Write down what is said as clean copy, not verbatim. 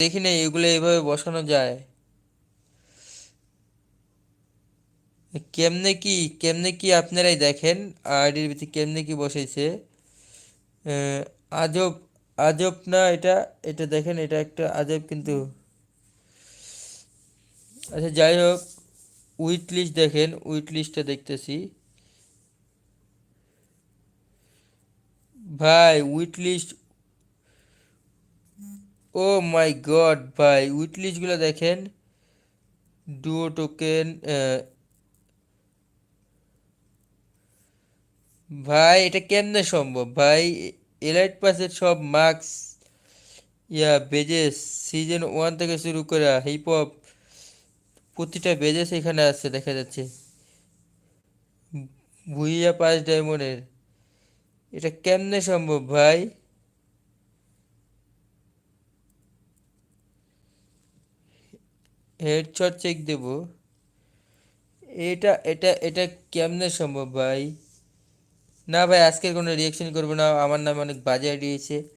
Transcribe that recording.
দেখি না এগুলো এইভাবে বসানো যায়। কেমনে কি, কেমনে কি আপনারাই দেখেন আইডির ভিতরে কেমনে কি বসাইছে। আহ, আজব, আজব না এটা? এটা দেখেন, এটা একটা আজব কিন্তু। আচ্ছা যাই হোক, উইট লিস্ট দেখেন, উইট লিস্টটা দেখতেছি। ভাই উইট লিস্ট, ও মাই গড ভাই, উইট লিস্টগুলো দেখেন। ডুও টোকেন, ভাই এটা কেমনে সম্ভব ভাই? এলাইট পাসের সব মার্কস, বেজেস, সিজন 1 থেকে শুরু করে হিপ হপ প্রতিটা বেজেস এখানে আছে দেখা যাচ্ছে। ভুইয়া 5 ডায়মন্ডের, এটা কেমনে সম্ভব ভাই? হেডশট চেক দেব, এটা কেমনে সম্ভব ভাই? না ভাই, আজকের কোনো রিয়াকশন করবো না, আমার নামে অনেক বাজে আইডিয়েছে।